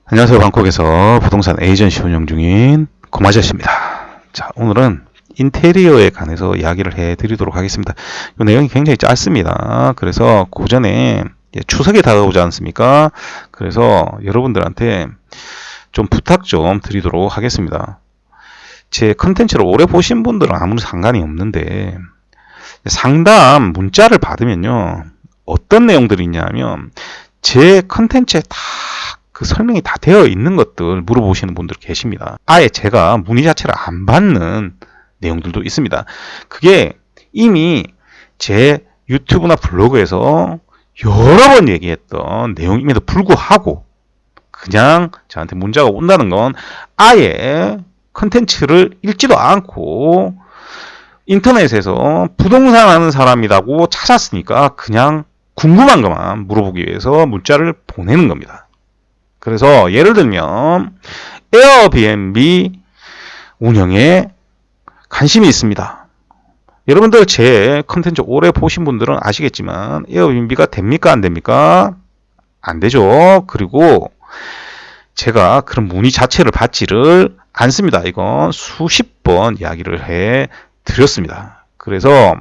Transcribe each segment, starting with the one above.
안녕하세요. 방콕에서 부동산 에이전시 운영 중인 고마저씨입니다. 자, 오늘은 인테리어에 관해서 이야기를 해드리도록 하겠습니다. 이 내용이 굉장히 짧습니다. 그래서 그 전에 추석이 다가오지 않습니까? 그래서 여러분들한테 좀 부탁 좀 드리도록 하겠습니다. 제 컨텐츠를 오래 보신 분들은 아무 상관이 없는데 상담 문자를 받으면요, 어떤 내용들이 있냐면 제 컨텐츠에 다 그 설명이 다 되어 있는 것들 물어보시는 분들 계십니다. 아예 제가 문의 자체를 안 받는 내용들도 있습니다. 그게 이미 제 유튜브나 블로그에서 여러 번 얘기했던 내용임에도 불구하고 그냥 저한테 문자가 온다는 건 아예 컨텐츠를 읽지도 않고 인터넷에서 부동산 하는 사람이라고 찾았으니까 그냥 궁금한 것만 물어보기 위해서 문자를 보내는 겁니다. 그래서 예를 들면 에어비앤비 운영에 관심이 있습니다. 여러분들 제 컨텐츠 오래 보신 분들은 아시겠지만 에어비앤비가 됩니까? 안 됩니까? 안 되죠. 그리고 제가 그런 문의 자체를 받지를 않습니다. 이건 수십 번 이야기를 해 드렸습니다. 그래서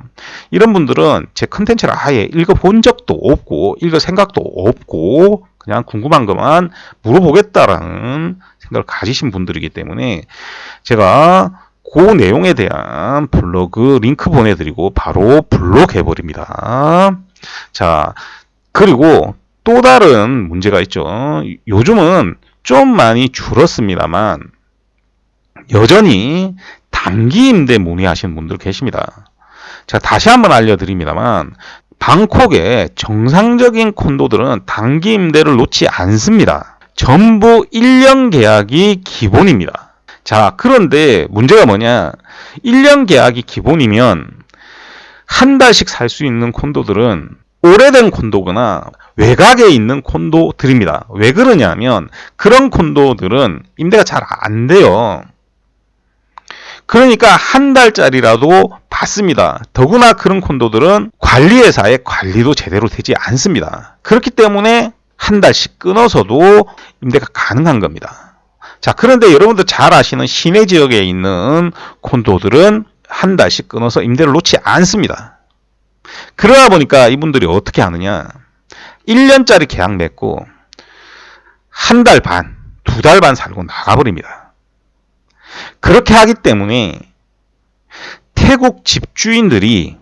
이런 분들은 제 컨텐츠를 아예 읽어본 적도 없고 읽을 생각도 없고 그냥 궁금한 것만 물어보겠다라는 생각을 가지신 분들이기 때문에 제가 그 내용에 대한 블로그 링크 보내드리고 바로 블록해버립니다. 자, 그리고 또 다른 문제가 있죠. 요즘은 좀 많이 줄었습니다만 여전히 단기 임대 문의하시는 분들 계십니다. 자, 다시 한번 알려드립니다만 방콕의 정상적인 콘도들은 단기 임대를 놓지 않습니다. 전부 1년 계약이 기본입니다. 자, 그런데 문제가 뭐냐? 1년 계약이 기본이면 한 달씩 살 수 있는 콘도들은 오래된 콘도거나 외곽에 있는 콘도들입니다. 왜 그러냐면 그런 콘도들은 임대가 잘 안 돼요. 그러니까 한 달짜리라도 받습니다. 더구나 그런 콘도들은 관리회사의 관리도 제대로 되지 않습니다. 그렇기 때문에 한 달씩 끊어서도 임대가 가능한 겁니다. 자, 그런데 여러분들 잘 아시는 시내 지역에 있는 콘도들은 한 달씩 끊어서 임대를 놓지 않습니다. 그러다 보니까 이분들이 어떻게 하느냐? 1년짜리 계약 맺고 한 달 반, 두 달 반 살고 나가버립니다. 그렇게 하기 때문에 태국 집주인들이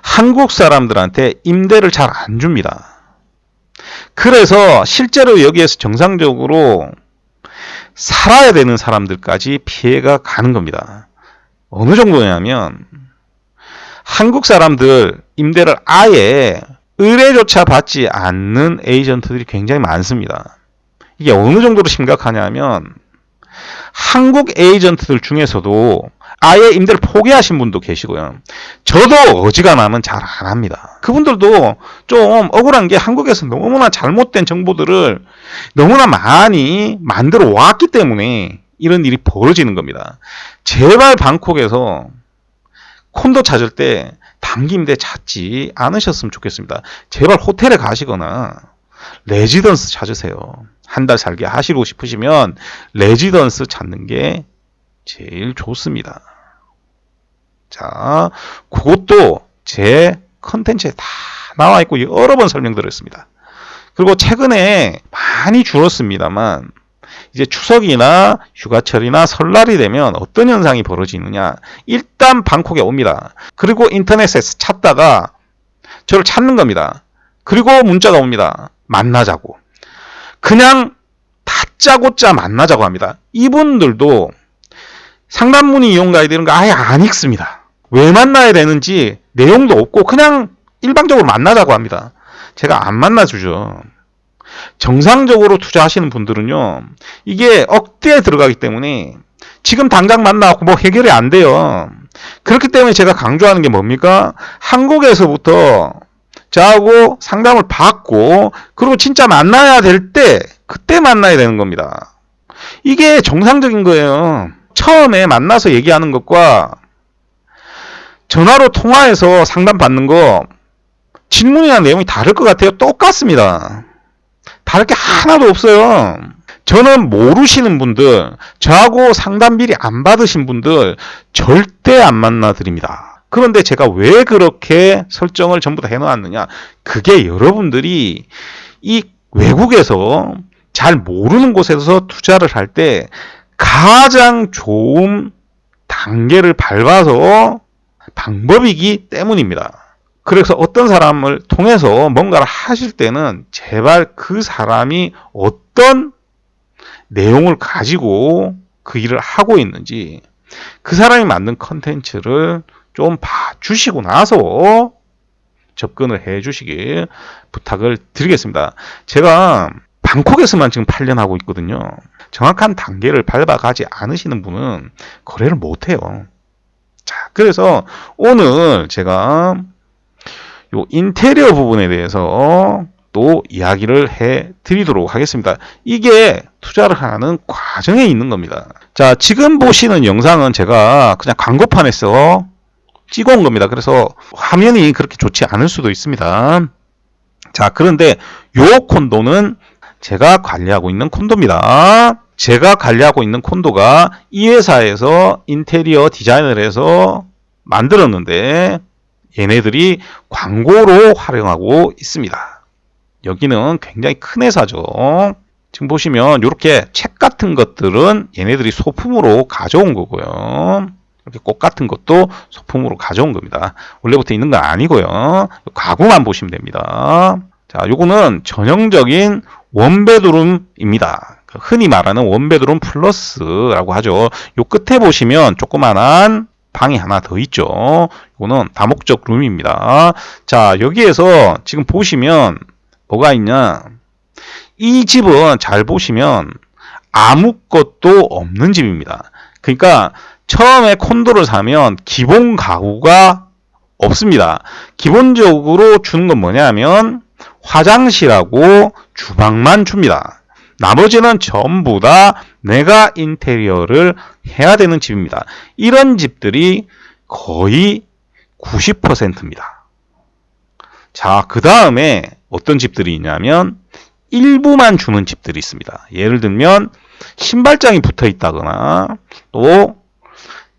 한국 사람들한테 임대를 잘 안 줍니다. 그래서 실제로 여기에서 정상적으로 살아야 되는 사람들까지 피해가 가는 겁니다. 어느 정도냐면 한국 사람들 임대를 아예 의뢰조차 받지 않는 에이전트들이 굉장히 많습니다. 이게 어느 정도로 심각하냐면 한국 에이전트들 중에서도 아예 임대를 포기하신 분도 계시고요. 저도 어지간하면 잘 안 합니다. 그분들도 좀 억울한 게 한국에서 너무나 잘못된 정보들을 너무나 많이 만들어 왔기 때문에 이런 일이 벌어지는 겁니다. 제발 방콕에서 콘도 찾을 때 단기 임대 찾지 않으셨으면 좋겠습니다. 제발 호텔에 가시거나 레지던스 찾으세요. 한 달 살게 하시고 싶으시면 레지던스 찾는 게 제일 좋습니다. 자, 그것도 제 컨텐츠에 다 나와 있고 여러 번 설명드렸습니다. 그리고 최근에 많이 줄었습니다만 이제 추석이나 휴가철이나 설날이 되면 어떤 현상이 벌어지느냐? 일단 방콕에 옵니다. 그리고 인터넷에서 찾다가 저를 찾는 겁니다. 그리고 문자가 옵니다. 만나자고. 그냥 다짜고짜 만나자고 합니다. 이분들도 상담 문의 이용 가이드 이런 거 아예 안 읽습니다. 왜 만나야 되는지 내용도 없고 그냥 일방적으로 만나자고 합니다. 제가 안 만나주죠. 정상적으로 투자하시는 분들은요, 이게 억대에 들어가기 때문에 지금 당장 만나고 뭐 해결이 안 돼요. 그렇기 때문에 제가 강조하는 게 뭡니까? 한국에서부터 저하고 상담을 받고 그리고 진짜 만나야 될 때 그때 만나야 되는 겁니다. 이게 정상적인 거예요. 처음에 만나서 얘기하는 것과 전화로 통화해서 상담 받는 거 질문이나 내용이 다를 것 같아요. 똑같습니다. 다를 게 하나도 없어요. 저는 모르시는 분들, 저하고 상담 미리 안 받으신 분들 절대 안 만나 드립니다. 그런데 제가 왜 그렇게 설정을 전부 다 해놓았느냐? 그게 여러분들이 이 외국에서 잘 모르는 곳에서 투자를 할 때 가장 좋은 단계를 밟아서 방법이기 때문입니다. 그래서 어떤 사람을 통해서 뭔가를 하실 때는 제발 그 사람이 어떤 내용을 가지고 그 일을 하고 있는지 그 사람이 만든 컨텐츠를 좀 봐주시고 나서 접근을 해 주시길 부탁을 드리겠습니다. 제가 방콕에서만 지금 8년 하고 있거든요. 정확한 단계를 밟아가지 않으시는 분은 거래를 못해요. 자, 그래서 오늘 제가 요 인테리어 부분에 대해서 또 이야기를 해 드리도록 하겠습니다. 이게 투자를 하는 과정에 있는 겁니다. 자, 지금 보시는 영상은 제가 그냥 광고판에서 찍어온 겁니다. 그래서 화면이 그렇게 좋지 않을 수도 있습니다. 자, 그런데 요 콘도는 제가 관리하고 있는 콘도입니다. 제가 관리하고 있는 콘도가 이 회사에서 인테리어 디자인을 해서 만들었는데 얘네들이 광고로 활용하고 있습니다. 여기는 굉장히 큰 회사죠. 지금 보시면 이렇게 책 같은 것들은 얘네들이 소품으로 가져온 거고요. 이렇게 꽃 같은 것도 소품으로 가져온 겁니다. 원래부터 있는 건 아니고요. 가구만 보시면 됩니다. 자, 요거는 전형적인 원베드룸입니다. 흔히 말하는 원베드룸 플러스라고 하죠. 요 끝에 보시면 조그만한 방이 하나 더 있죠. 이거는 다목적 룸입니다. 자, 여기에서 지금 보시면 뭐가 있냐? 이 집은 잘 보시면 아무것도 없는 집입니다. 그러니까 처음에 콘도를 사면 기본 가구가 없습니다. 기본적으로 주는 건 뭐냐면 화장실하고 주방만 줍니다. 나머지는 전부 다 내가 인테리어를 해야 되는 집입니다. 이런 집들이 거의 90%입니다. 자, 그 다음에 어떤 집들이 있냐면 일부만 주는 집들이 있습니다. 예를 들면 신발장이 붙어 있다거나 또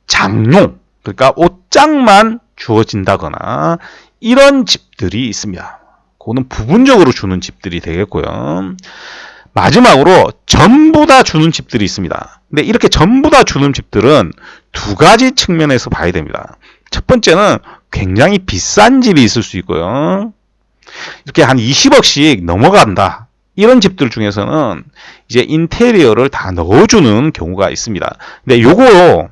장롱, 그러니까 옷장만 주어진다거나 이런 집들이 있습니다. 그거는 부분적으로 주는 집들이 되겠고요. 마지막으로 전부 다 주는 집들이 있습니다. 근데 이렇게 전부 다 주는 집들은 두 가지 측면에서 봐야 됩니다. 첫 번째는 굉장히 비싼 집이 있을 수 있고요. 이렇게 한 20억씩 넘어간다. 이런 집들 중에서는 이제 인테리어를 다 넣어주는 경우가 있습니다. 근데 요거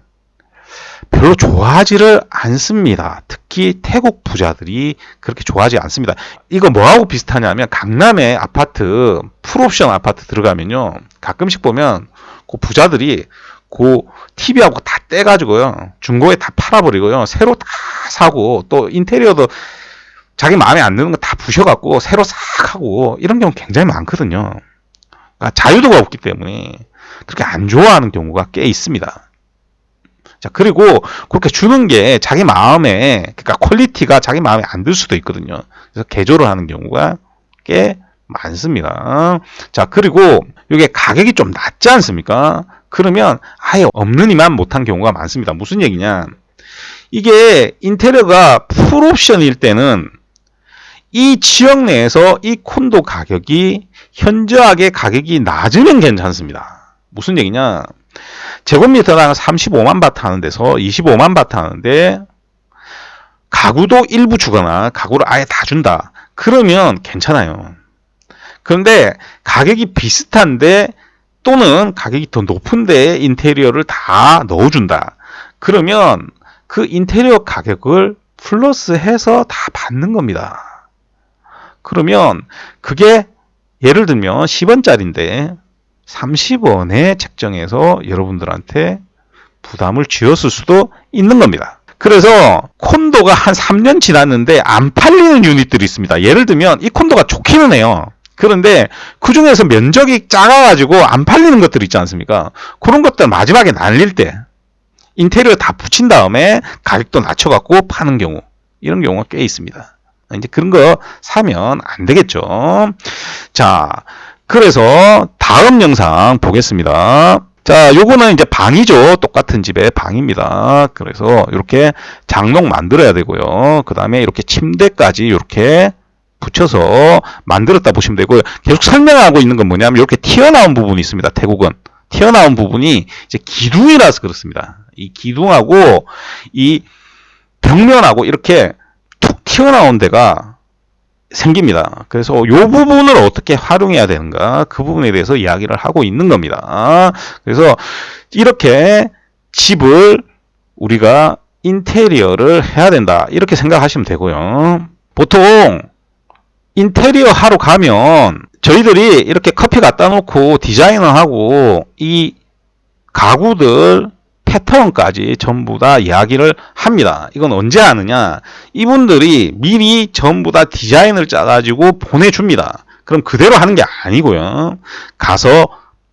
별로 좋아하지를 않습니다. 특히 태국 부자들이 그렇게 좋아하지 않습니다. 이거 뭐하고 비슷하냐면 강남에 아파트, 풀옵션 아파트 들어가면요. 가끔씩 보면 그 부자들이 그 TV하고 다 떼가지고요. 중고에 다 팔아버리고요. 새로 다 사고 또 인테리어도 자기 마음에 안 드는 거 다 부셔갖고 새로 싹 하고 이런 경우 굉장히 많거든요. 그러니까 자유도가 없기 때문에 그렇게 안 좋아하는 경우가 꽤 있습니다. 자, 그리고 그렇게 주는 게 자기 마음에, 그러니까 퀄리티가 자기 마음에 안 들 수도 있거든요. 그래서 개조를 하는 경우가 꽤 많습니다. 자, 그리고 이게 가격이 좀 낮지 않습니까? 그러면 아예 없는 이만 못한 경우가 많습니다. 무슨 얘기냐? 이게 인테리어가 풀옵션일 때는 이 지역 내에서 이 콘도 가격이 현저하게 가격이 낮으면 괜찮습니다. 무슨 얘기냐? 제곱미터당 35만 바트 하는 데서 25만 바트 하는데 가구도 일부 주거나 가구를 아예 다 준다. 그러면 괜찮아요. 그런데 가격이 비슷한데 또는 가격이 더 높은데 인테리어를 다 넣어준다. 그러면 그 인테리어 가격을 플러스해서 다 받는 겁니다. 그러면 그게 예를 들면 10원짜리인데 30원에 책정해서 여러분들한테 부담을 쥐었을 수도 있는 겁니다. 그래서 콘도가 한 3년 지났는데 안 팔리는 유닛들이 있습니다. 예를 들면 이 콘도가 좋기는 해요. 그런데 그 중에서 면적이 작아가지고 안 팔리는 것들이 있지 않습니까? 그런 것들 마지막에 날릴 때 인테리어 다 붙인 다음에 가격도 낮춰갖고 파는 경우, 이런 경우가 꽤 있습니다. 이제 그런 거 사면 안 되겠죠. 자, 그래서 다음 영상 보겠습니다. 자, 요거는 이제 방이죠. 똑같은 집의 방입니다. 그래서 이렇게 장롱 만들어야 되고요. 그 다음에 이렇게 침대까지 이렇게 붙여서 만들었다 보시면 되고요. 계속 설명하고 있는 건 뭐냐면 이렇게 튀어나온 부분이 있습니다. 태국은 튀어나온 부분이 이제 기둥이라서 그렇습니다. 이 기둥하고 이 벽면하고 이렇게 툭 튀어나온 데가 생깁니다. 그래서 이 부분을 어떻게 활용해야 되는가, 그 부분에 대해서 이야기를 하고 있는 겁니다. 그래서 이렇게 집을 우리가 인테리어를 해야 된다, 이렇게 생각하시면 되고요. 보통 인테리어 하러 가면 저희들이 이렇게 커피 갖다 놓고 디자인을 하고 이 가구들 패턴까지 전부 다 이야기를 합니다. 이건 언제 하느냐? 이분들이 미리 전부 다 디자인을 짜가지고 보내줍니다. 그럼 그대로 하는 게 아니고요. 가서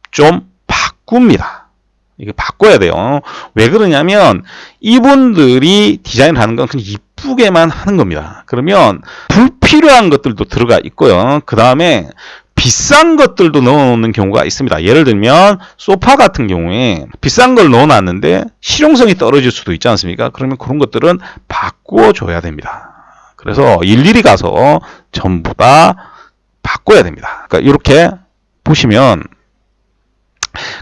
좀 바꿉니다. 이게 바꿔야 돼요. 왜 그러냐면 이분들이 디자인을 하는 건 그냥 이쁘게만 하는 겁니다. 그러면 불필요한 것들도 들어가 있고요. 그 다음에 비싼 것들도 넣어놓는 경우가 있습니다. 예를 들면 소파 같은 경우에 비싼 걸 넣어놨는데 실용성이 떨어질 수도 있지 않습니까? 그러면 그런 것들은 바꿔줘야 됩니다. 그래서 일일이 가서 전부 다 바꿔야 됩니다. 그러니까 이렇게 보시면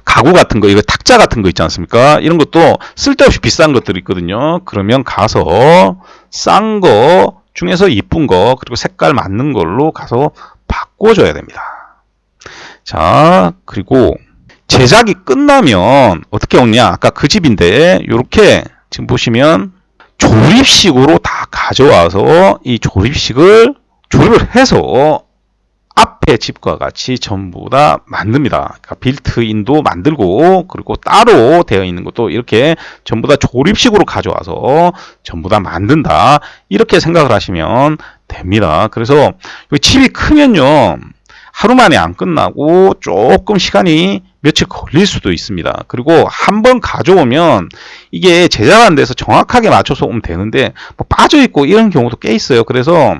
가구 같은 거, 이거 탁자 같은 거 있지 않습니까? 이런 것도 쓸데없이 비싼 것들이 있거든요. 그러면 가서 싼 거 중에서 이쁜 거, 그리고 색깔 맞는 걸로 가서 바꿔줘야 됩니다. 자, 그리고 제작이 끝나면 어떻게 오냐? 아까 그 집인데 이렇게 지금 보시면 조립식으로 다 가져와서 이 조립식을 조립을 해서 앞에 집과 같이 전부 다 만듭니다. 그러니까 빌트인도 만들고, 그리고 따로 되어 있는 것도 이렇게 전부 다 조립식으로 가져와서 전부 다 만든다, 이렇게 생각을 하시면 됩니다. 그래서 집이 크면요, 하루 만에 안 끝나고 조금 시간이 며칠 걸릴 수도 있습니다. 그리고 한번 가져오면 이게 제작한 데서 정확하게 맞춰서 오면 되는데 뭐 빠져있고 이런 경우도 꽤 있어요. 그래서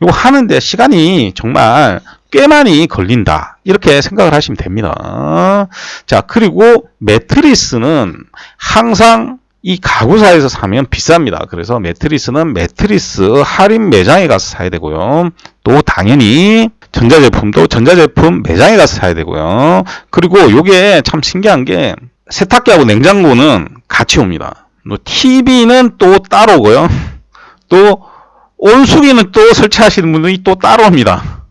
이거 하는데 시간이 정말 꽤 많이 걸린다, 이렇게 생각을 하시면 됩니다. 자, 그리고 매트리스는 항상 이 가구사에서 사면 비쌉니다. 그래서 매트리스는 매트리스 할인 매장에 가서 사야 되고요. 또 당연히 전자제품도 전자제품 매장에 가서 사야 되고요. 그리고 요게 참 신기한 게 세탁기하고 냉장고는 같이 옵니다. TV는 또 따로 오고요. 또 온수기는 또 설치하시는 분들이 또 따로 옵니다.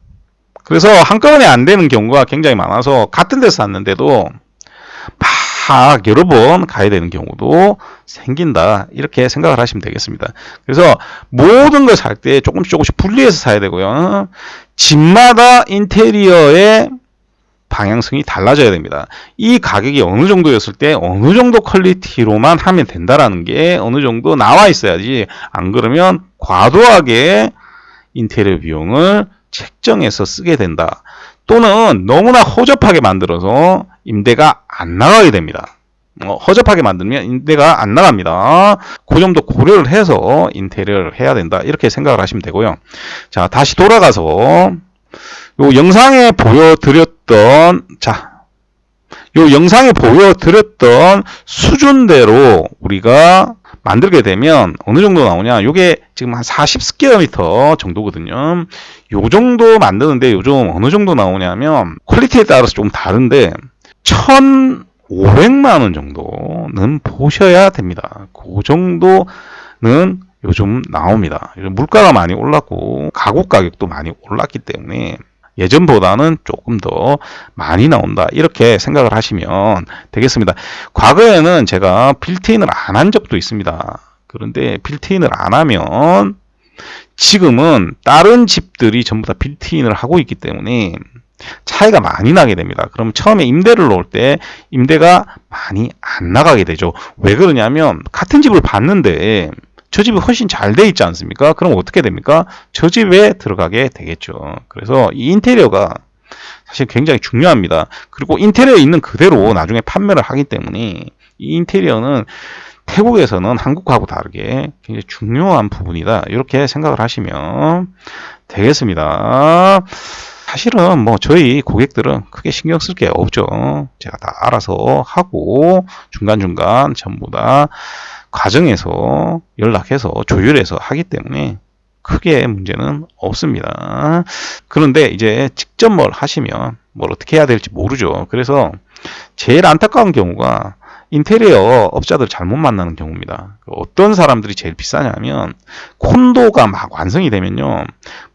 그래서 한꺼번에 안 되는 경우가 굉장히 많아서 같은 데서 샀는데도 막 여러 번 가야 되는 경우도 생긴다, 이렇게 생각을 하시면 되겠습니다. 그래서 모든 걸 살 때 조금씩 분리해서 사야 되고요. 집마다 인테리어의 방향성이 달라져야 됩니다. 이 가격이 어느 정도였을 때 어느 정도 퀄리티로만 하면 된다라는 게 어느 정도 나와 있어야지, 안 그러면 과도하게 인테리어 비용을 책정해서 쓰게 된다, 또는 너무나 허접하게 만들어서 임대가 안 나가게 됩니다. 허접하게 만들면 임대가 안 나갑니다. 그 점도 고려를 해서 인테리어를 해야 된다, 이렇게 생각을 하시면 되고요. 자, 다시 돌아가서 요 영상에 보여드렸던 수준대로 우리가 만들게 되면 어느 정도 나오냐? 요게 지금 한 40스퀘어미터 정도거든요. 요 정도 만드는데 요즘 어느 정도 나오냐면 퀄리티에 따라서 좀 다른데 1,500만 원 정도는 보셔야 됩니다. 그 정도는 요즘 나옵니다. 요즘 물가가 많이 올랐고 가구 가격도 많이 올랐기 때문에 예전보다는 조금 더 많이 나온다, 이렇게 생각을 하시면 되겠습니다. 과거에는 제가 빌트인을 안 한 적도 있습니다. 그런데 빌트인을 안 하면 지금은 다른 집들이 전부 다 빌트인을 하고 있기 때문에 차이가 많이 나게 됩니다. 그럼 처음에 임대를 놓을 때 임대가 많이 안 나가게 되죠. 왜 그러냐면 같은 집을 봤는데 저 집이 훨씬 잘 돼 있지 않습니까? 그럼 어떻게 됩니까? 저 집에 들어가게 되겠죠. 그래서 이 인테리어가 사실 굉장히 중요합니다. 그리고 인테리어 있는 그대로 나중에 판매를 하기 때문에 이 인테리어는 태국에서는 한국하고 다르게 굉장히 중요한 부분이다, 이렇게 생각을 하시면 되겠습니다. 사실은 뭐 저희 고객들은 크게 신경 쓸 게 없죠. 제가 다 알아서 하고 중간중간 전부 다 과정에서 연락해서 조율해서 하기 때문에 크게 문제는 없습니다. 그런데 이제 직접 뭘 하시면 뭘 어떻게 해야 될지 모르죠. 그래서 제일 안타까운 경우가 인테리어 업자들 잘못 만나는 경우입니다. 어떤 사람들이 제일 비싸냐면 콘도가 막 완성이 되면요,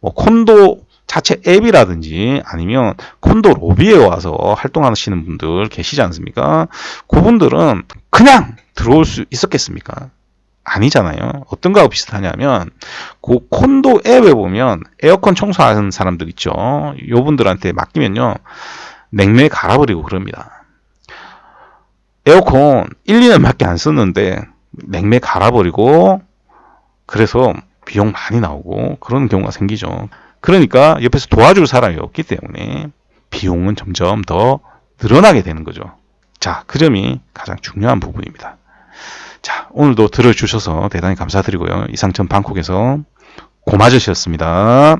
뭐 콘도 자체 앱이라든지 아니면 콘도 로비에 와서 활동하시는 분들 계시지 않습니까? 그분들은 그냥 들어올 수 있었겠습니까? 아니잖아요. 어떤 거하고 비슷하냐면 그 콘도 앱에 보면 에어컨 청소하는 사람들 있죠. 요분들한테 맡기면요, 냉매 갈아버리고 그럽니다. 에어컨 1, 2년밖에 안 썼는데 냉매 갈아버리고, 그래서 비용 많이 나오고 그런 경우가 생기죠. 그러니까 옆에서 도와줄 사람이 없기 때문에 비용은 점점 더 늘어나게 되는 거죠. 자, 그 점이 가장 중요한 부분입니다. 자, 오늘도 들어주셔서 대단히 감사드리고요. 이상 전 방콕에서 고마저씨였습니다.